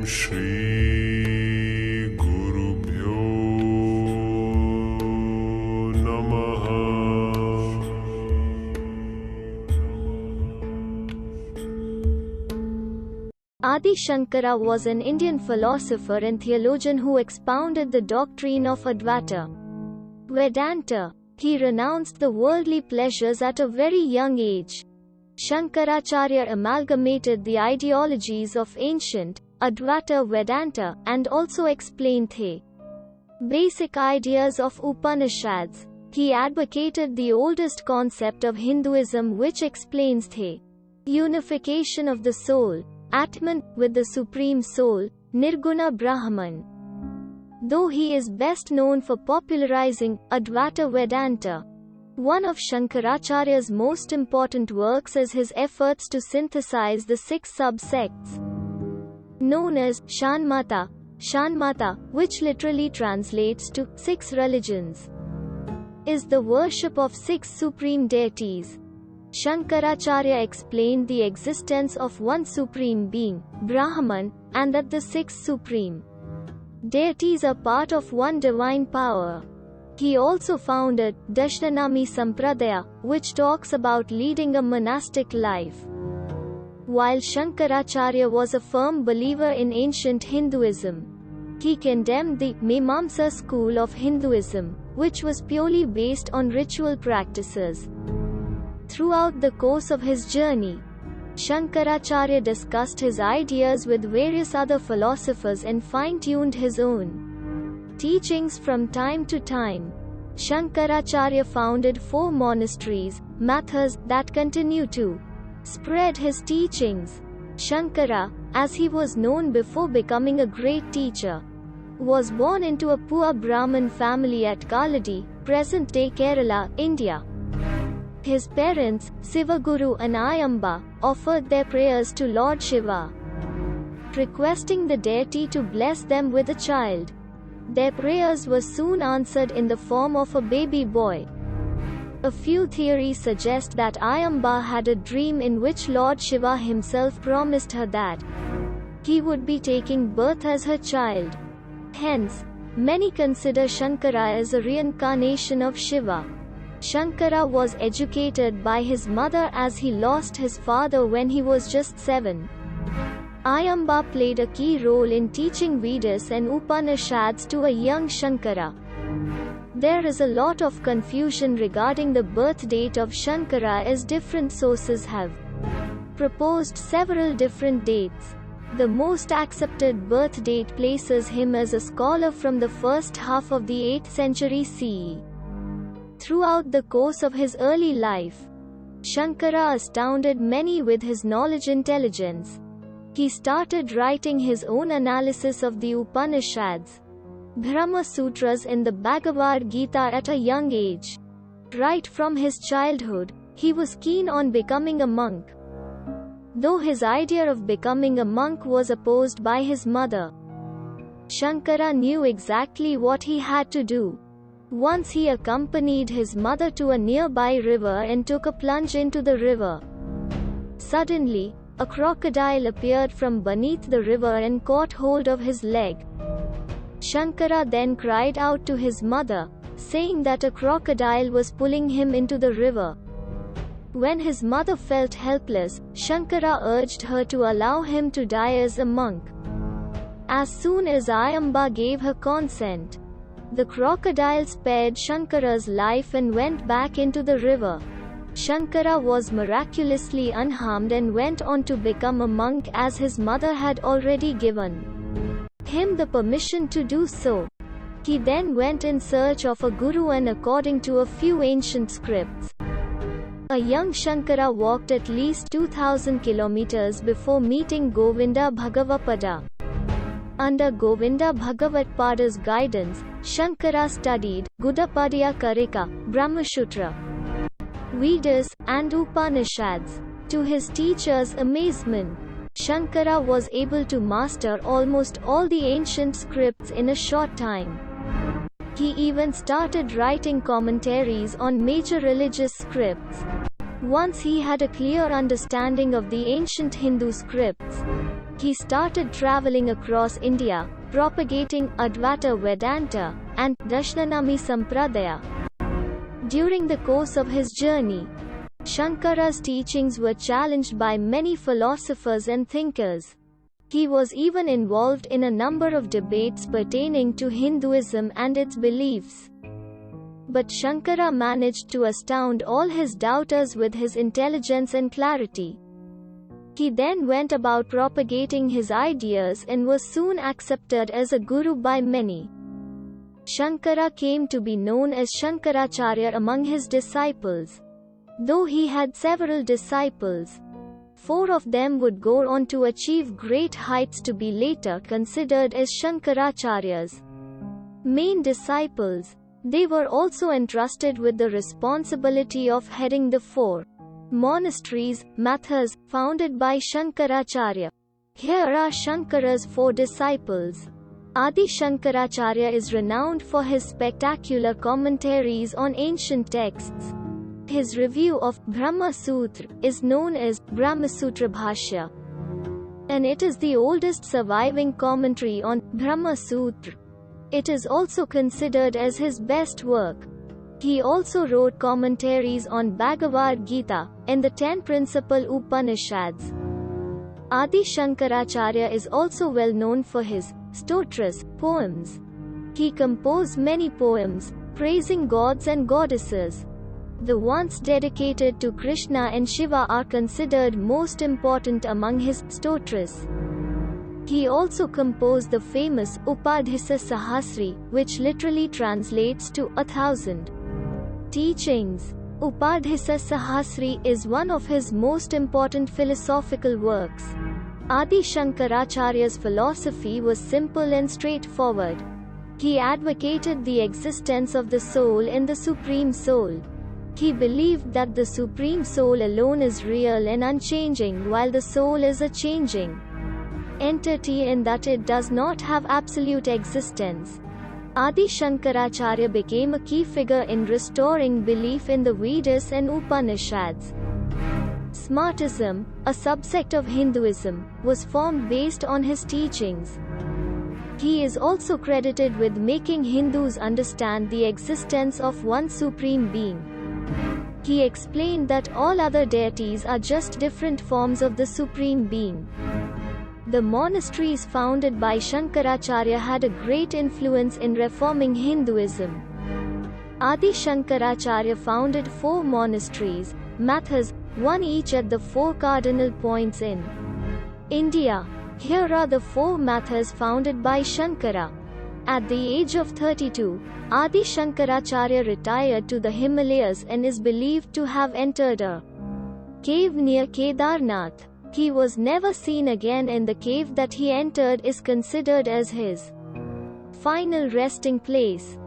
Shri Gurubhyo Namaha. Adi Shankara was an Indian philosopher and theologian who expounded the doctrine of Advaita Vedanta. He renounced the worldly pleasures at a very young age. Shankaracharya amalgamated the ideologies of ancient Advaita Vedanta and also explained the basic ideas of Upanishads. He advocated the oldest concept of Hinduism, which explains the unification of the soul, Atman, with the Supreme Soul, Nirguna Brahman. Though he is best known for popularizing Advaita Vedanta, one of Shankaracharya's most important works is his efforts to synthesize the 6 subsects known as Shanmata, which literally translates to 6 religions, is the worship of 6 supreme deities. Shankaracharya explained the existence of one supreme being, Brahman, and that the 6 supreme deities are part of one divine power. He also founded Darshanami Sampradaya, which talks about leading a monastic life. While Shankaracharya was a firm believer in ancient Hinduism, he condemned the Mimamsa school of Hinduism, which was purely based on ritual practices. Throughout the course of his journey, Shankaracharya discussed his ideas with various other philosophers and fine-tuned his own teachings from time to time. Shankaracharya founded 4 monasteries, mathas, that continue to spread his teachings. Shankara, as he was known before becoming a great teacher, was born into a poor Brahmin family at Kaladi, present-day Kerala, India. His parents, Sivaguru and Ayamba, offered their prayers to Lord Shiva, requesting the deity to bless them with a child. Their prayers were soon answered in the form of a baby boy. A few theories suggest that Ayamba had a dream in which Lord Shiva himself promised her that he would be taking birth as her child. Hence, many consider Shankara as a reincarnation of Shiva. Shankara was educated by his mother as he lost his father when he was just 7. Ayamba played a key role in teaching Vedas and Upanishads to a young Shankara. There is a lot of confusion regarding the birth date of Shankara, as different sources have proposed several different dates. The most accepted birth date places him as a scholar from the first half of the 8th century CE. Throughout the course of his early life, Shankara astounded many with his knowledge intelligence. He started writing his own analysis of the Upanishads, Brahma Sutras in the Bhagavad Gita at a young age. Right from his childhood, he was keen on becoming a monk. Though his idea of becoming a monk was opposed by his mother, Shankara knew exactly what he had to do. Once he accompanied his mother to a nearby river and took a plunge into the river. Suddenly, a crocodile appeared from beneath the river and caught hold of his leg. Shankara then cried out to his mother, saying that a crocodile was pulling him into the river. When his mother felt helpless, Shankara urged her to allow him to die as a monk. As soon as Ayamba gave her consent, the crocodile spared Shankara's life and went back into the river. Shankara was miraculously unharmed and went on to become a monk, as his mother had already given him the permission to do so. He then went in search of a guru, and according to a few ancient scripts, a young Shankara walked at least 2000 kilometers before meeting Govinda Bhagavapada. Under Govinda Bhagavatpada's guidance, Shankara studied Gudapadya Karika, Brahmasutra, Vedas, and Upanishads. To his teacher's amazement, Shankara was able to master almost all the ancient scripts in a short time. He even started writing commentaries on major religious scripts. Once he had a clear understanding of the ancient Hindu scripts, He started traveling across India, propagating Advaita Vedanta and Darshanami Sampradaya. During the course of his journey, Shankara's teachings were challenged by many philosophers and thinkers. He was even involved in a number of debates pertaining to Hinduism and its beliefs. But Shankara managed to astound all his doubters with his intelligence and clarity. He then went about propagating his ideas and was soon accepted as a guru by many. Shankara came to be known as Shankaracharya among his disciples. Though he had several disciples, 4 of them would go on to achieve great heights to be later considered as Shankaracharyas. Main disciples, they were also entrusted with the responsibility of heading the 4 monasteries, mathas, founded by Shankaracharya. Here are Shankara's 4 disciples. Adi Shankaracharya is renowned for his spectacular commentaries on ancient texts. His review of Brahma Sutra is known as Brahmasutra Bhashya, and it is the oldest surviving commentary on Brahma Sutra. It is also considered as his best work. He also wrote commentaries on Bhagavad Gita and the 10 principal Upanishads. Adi Shankaracharya is also well known for his stotras, poems. He composed many poems, praising gods and goddesses. The ones dedicated to Krishna and Shiva are considered most important among his stotras. He also composed the famous Upadhisa Sahasri, which literally translates to 1,000 teachings. Upadhisa Sahasri is one of his most important philosophical works. Adi Shankaracharya's philosophy was simple and straightforward. He advocated the existence of the soul in the Supreme Soul. He believed that the Supreme Soul alone is real and unchanging, while the soul is a changing entity in that it does not have absolute existence. Adi Shankaracharya became a key figure in restoring belief in the Vedas and Upanishads. Smartism, a subsect of Hinduism, was formed based on his teachings. He is also credited with making Hindus understand the existence of one supreme being. He explained that all other deities are just different forms of the Supreme Being. The monasteries founded by Shankaracharya had a great influence in reforming Hinduism. Adi Shankaracharya founded 4 monasteries, mathas, 1 each at the 4 cardinal points in India. Here are the 4 mathas founded by Shankara. At the age of 32, Adi Shankaracharya retired to the Himalayas and is believed to have entered a cave near Kedarnath. He was never seen again, and the cave that he entered is considered as his final resting place.